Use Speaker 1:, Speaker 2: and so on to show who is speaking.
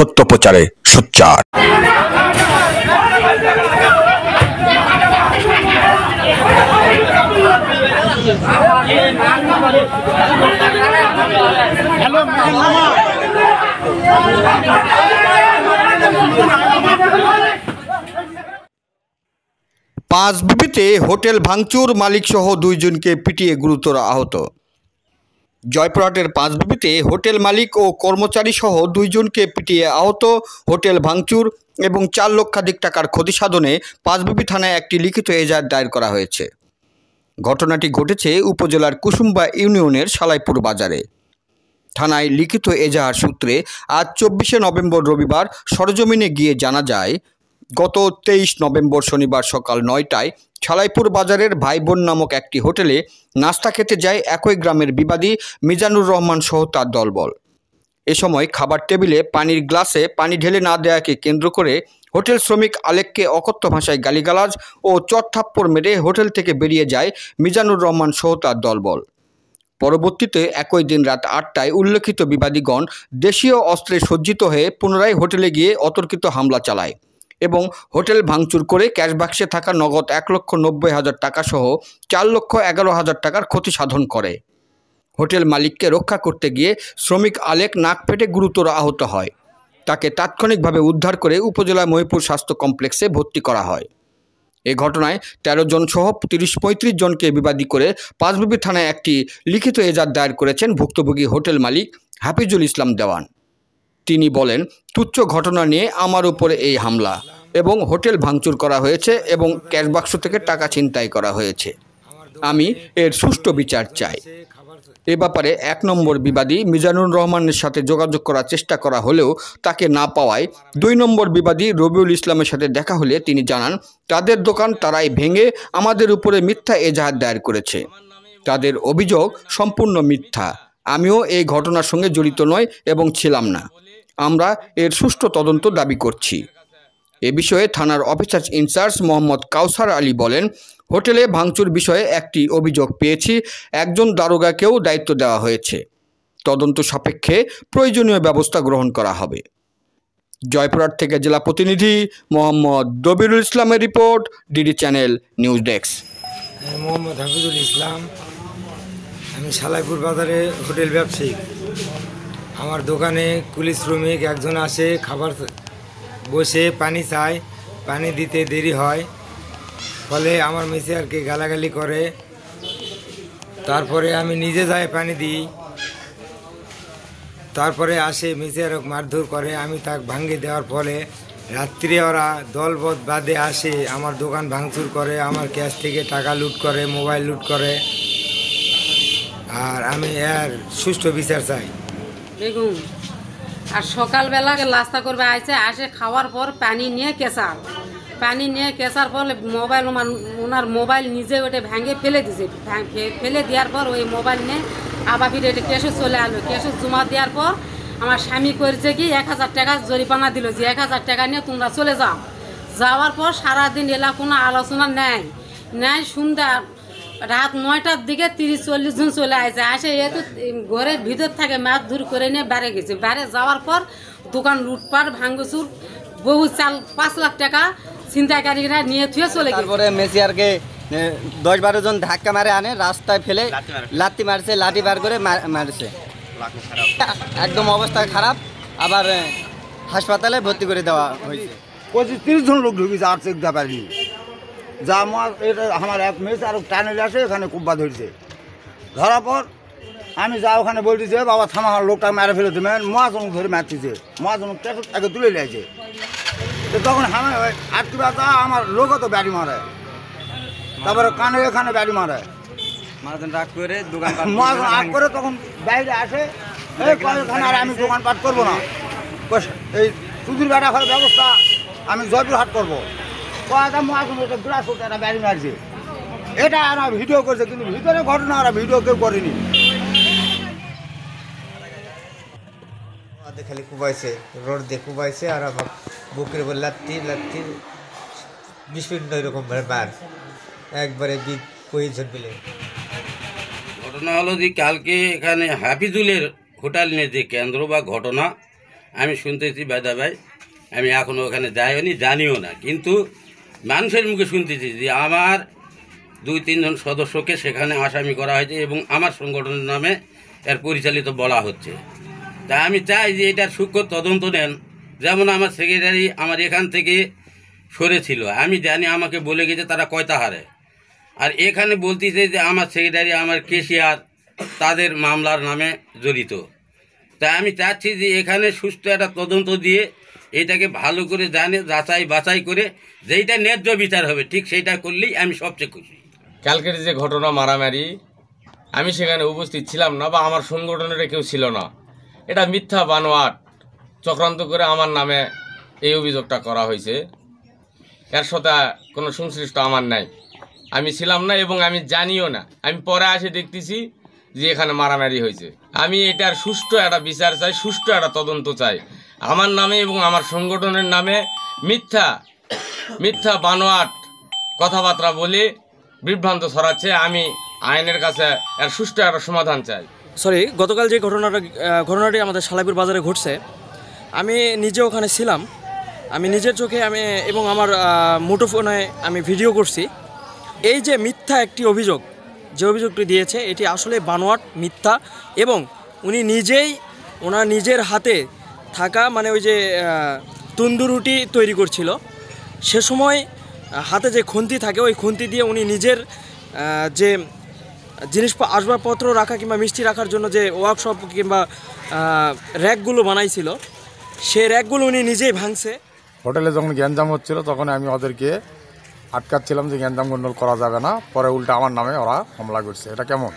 Speaker 1: সত্য প্রচারে সোচ্চার। পাঁচবিবিতে হোটেল ভাঙচুর, মালিক সহ দুইজনকে পিটিয়ে গুরুতর আহত। জয়পুরহাটের পাঁচবিবিতে হোটেল মালিক ও কর্মচারী সহ দুইজনকে পিটিয়ে আহত, হোটেল ভাঙচুর এবং 4 লক্ষাধিক টাকার ক্ষতি সাধনে পাঁচবিবি থানায় একটি লিখিত এজাহার দায়ের করা হয়েছে। ঘটনাটি ঘটেছে উপজেলার কুসুম্বা ইউনিয়নের সালাইপুর বাজারে। থানায় লিখিত এজাহার সূত্রে আজ 24শে নভেম্বর রবিবার সরজমিনে গিয়ে জানা যায়, গত 23 নভেম্বর শনিবার সকাল 9টায় সালাইপুর বাজারের ভাই বোন নামক একটি হোটেলে নাস্তা খেতে যায় একই গ্রামের বিবাদী মিজানুর রহমান সহ তার দলবল। এ সময় খাবার টেবিলে পানির গ্লাসে পানি ঢেলে না দেওয়াকে কেন্দ্র করে হোটেল শ্রমিক আলেককে অকথ্য ভাষায় গালিগালাজ ও চড়-থাপ্পড় মেরে হোটেল থেকে বেরিয়ে যায় মিজানুর রহমান সহ তার দলবল। পরবর্তীতে একই দিন রাত 8টায় উল্লেখিত বিবাদীগণ দেশীয় অস্ত্রে সজ্জিত হয়ে পুনরায় হোটেলে গিয়ে অতর্কিত হামলা চালায় এবং হোটেল ভাঙচুর করে ক্যাশ বাক্সে থাকা নগদ 1,90,000 টাকা সহ 4,11,000 টাকার ক্ষতি সাধন করে। হোটেল মালিককে রক্ষা করতে গিয়ে শ্রমিক আলেক নাক ফেটে গুরুতর আহত হয়। তাকে তাৎক্ষণিকভাবে উদ্ধার করে উপজেলা মহিপুর স্বাস্থ্য কমপ্লেক্সে ভর্তি করা হয়। এ ঘটনায় 13 জন সহ 30-35 জনকে বিবাদী করে পাঁচবিবি থানায় একটি লিখিত এজাহার দায়ের করেছেন ভুক্তভোগী হোটেল মালিক হাফিজুল ইসলাম দেওয়ান। তিনি বলেন, তুচ্ছ ঘটনা নিয়ে আমার উপরে এই হামলা এবং হোটেল ভাঙচুর করা হয়েছে এবং ক্যাশ বাক্স থেকে টাকা ছিনতাই করা হয়েছে। আমি এর সুষ্ঠু বিচার চাই। এ ব্যাপারে 1 নম্বর বিবাদী মিজানুর রহমানের সাথে যোগাযোগ করার চেষ্টা করা হলেও তাকে না পাওয়ায় 2 নম্বর বিবাদী রবিউল ইসলামের সাথে দেখা হলে তিনি জানান, তাদের দোকান তারাই ভেঙে আমাদের উপরে মিথ্যা এজাহার দায়ের করেছে। তাদের অভিযোগ সম্পূর্ণ মিথ্যা। আমিও এই ঘটনার সঙ্গে জড়িত নই এবং ছিলাম না। আমরা এর সুষ্ঠু তদন্ত দাবি করছি। এ বিষয়ে থানার অফিসার ইনচার্জ মোহাম্মদ কাউসার আলী বলেন, হোটেলে ভাঙচুর বিষয়ে একটি অভিযোগ পেয়েছি, একজন দারোগাকেও দায়িত্ব দেওয়া হয়েছে। তদন্ত সাপেক্ষে প্রয়োজনীয় ব্যবস্থা গ্রহণ করা হবে। জয়পুরহাট থেকে জেলা প্রতিনিধি মোহাম্মদ দবিরুল ইসলামের report, DD channel news desk.
Speaker 2: Mohammad Hafizul Islam, আমি সালাইপুর বাজারে হোটেল ব্যবসায়ী। আমার দোকানে কুলি শ্রমিক একজন আসে, খাবার বসে পানি চায়, পানি দিতে দেরি হয়, ফলে আমার মিসিয়ারকে গালাগালি করে। তারপরে আমি নিজে যাই পানি দিই, তারপরে আসে মিসিয়ারক মারধর করে। আমি তাকে ভাঙিয়ে দেওয়ার ফলে রাত্রে ওরা দলবদ্ধ বাদে আসে, আমার দোকান ভাঙচুর করে, আমার ক্যাশ থেকে টাকা লুট করে, মোবাইল লুট করে। আর আমি এর সুষ্ঠু বিচার চাই।
Speaker 3: দেখুন, আর সকালবেলা নাস্তা করবে আসে খাওয়ার পর পানি নিয়ে কেসার ফলে মোবাইল ওনার মোবাইল নিজে ওটা ভেঙে ফেলে দিয়েছে। ফেলে দেওয়ার পর ওই মোবাইল নিয়ে আবার ফিরে এটা কেশে চলে আলো। কেশে জমা দেওয়ার পর আমার স্বামী করেছে কি 1000 টাকা জরিমানা দিল, যে 1000 টাকা নিয়ে তোমরা চলে যাও। যাওয়ার পর সারাদিন এলা কোনো আলোচনা নেয়। সন্ধ্যা রাত 9টার দিকে 30-40 জন চলে আসে এ তো ঘরের ভিতর থাকে মাছ ধর করে নিয়ে বাইরে গেছে। বাইরে যাওয়ার পর দোকান লুটপাট ভাঙচুর, বহু চাল 5 লাখ টাকা ছিনতাইকারীরা নিয়ে থুয়ে চলে গেছে।
Speaker 4: তারপরে মেসিয়ারকে 10-12 জন ধাক্কা মারে আনে, রাস্তায় ফেলে লাঠি মারছে, লাঠি বার করে মারছে। একদম অবস্থা খারাপ, আবার হাসপাতালে ভর্তি করে দেওয়া হয়েছে।
Speaker 5: 25-30 জন লোক ঢুকেছে, আর চেক দেওয়া পারিনি। যা আমার এক মেস আর টানেল আসে, এখানে কুব্বা ধরছে। ধরার পর আমি যা ওখানে বলতেছে, বাবা থামা, আমার লোকটা মেরে ফেলে দেবেন। মহাজনক ধরে মারতেছে, মহাজনক তাকে তুলে নিয়েছে। তো তখন আমি আটকে ব্যথা, আমার লোকও তো ব্যাড়ি মারে, তারপরে কানে এখানে ব্যাড়ি মারে।
Speaker 4: মহাজন রাগ করে দোকান
Speaker 5: মহাজন রাগ করে তখন বাইরে আসে, এখানে আর আমি দোকানপাট করবো না, এই সুদূর বেড়া খাওয়ার ব্যবস্থা আমি জয়পুরহাট করবো। মহাজন ওটা গ্লাস ওটা একটা ব্যাড়ি মারছে, এটা আমরা ভিডিও করছে, কিন্তু ভিতরে ঘটনা ওরা ভিডিও কেউ করেনি।
Speaker 6: খালি কুবাইছে, রোড দিয়ে কুবাইছে, আর আমার বুকের উপর লাত্তি 20 মিনিট এরকম মার, একবারে কয়েকজন মিলে।
Speaker 7: ঘটনা হলো যে কালকে এখানে হাফিজুলের হোটেল নিয়ে যে কেন্দ্র বা ঘটনা, আমি শুনতেছি বেদা ভাই, আমি এখনও ওখানে যাইনি, জানিও না, কিন্তু মানুষের মুখে শুনতেছি যে আমার 2-3 জন সদস্যকে সেখানে আসামি করা হয়েছে এবং আমার সংগঠনের নামে এর পরিচালিত বলা হচ্ছে। তা আমি চাই যে এটার সূক্ষ্ম তদন্ত নেন। যেমন আমার সেক্রেটারি আমার এখান থেকে সরেছিল, আমি জানি, আমাকে বলে গেছে তারা কয়টা হারে, আর এখানে বলতেছে যে আমার সেক্রেটারি আমার কেশিয়ার তাদের মামলার নামে জড়িত। তাই আমি চাচ্ছি যে এখানে সুষ্ঠু একটা তদন্ত দিয়ে এটাকে ভালো করে যাচাই বাছাই করে যেইটা ন্যায্য বিচার হবে ঠিক সেইটা করলেই আমি সবচেয়ে খুশি।
Speaker 8: কালকের যে ঘটনা মারামারি, আমি সেখানে উপস্থিত ছিলাম না বা আমার সংগঠনের কেউ ছিল না। এটা মিথ্যা বানোয়াট চক্রান্ত করে আমার নামে এই অভিযোগটা করা হয়েছে। এর সাথে কোনো সংশ্লিষ্ট আমার নাই, আমি ছিলাম না এবং আমি জানিও না। আমি পরে এসে দেখতেছি যে এখানে মারামারি হয়েছে। আমি এটার সুষ্ঠু একটা বিচার চাই, সুষ্ঠু একটা তদন্ত চাই। আমার নামে এবং আমার সংগঠনের নামে মিথ্যা বানোয়াট কথাবার্তা বলে বিভ্রান্ত ছড়াচ্ছে। আমি আইনের কাছে এর সুষ্ঠু একটা সমাধান চাই।
Speaker 9: গতকাল যে ঘটনাটি আমাদের সালাইপুর বাজারে ঘটছে, আমি নিজে ওখানে ছিলাম। আমি নিজের চোখে এবং আমার মুঠোফোনে আমি ভিডিও করছি। এই যে মিথ্যা একটি অভিযোগ, যে অভিযোগটি দিয়েছে, এটি আসলে বানোয়াট, মিথ্যা, এবং উনি ওনার নিজের হাতে থাকা ওই যে তন্দুর রুটি তৈরি করছিল, সে সময় হাতে যে খুন্তি থাকে, ওই খুন্তি দিয়ে উনি নিজের যে আসবাবপত্র রাখা কিংবা মিষ্টি রাখার জন্য যে ওয়ার্কশপ কিংবা র্যাকগুলো বানাইছিল, সেই র্যাকগুলো উনি নিজেই ভাঙছে।
Speaker 10: হোটেলে যখন গ্যাঞ্জাম হচ্ছিল তখন আমি ওদেরকে আটকাচ্ছিলাম যে গ্যাঞ্জাম গন্ডল করা যাবে না, পরে উল্টা আমার নামে ওরা হামলা করছে। এটা কেমন?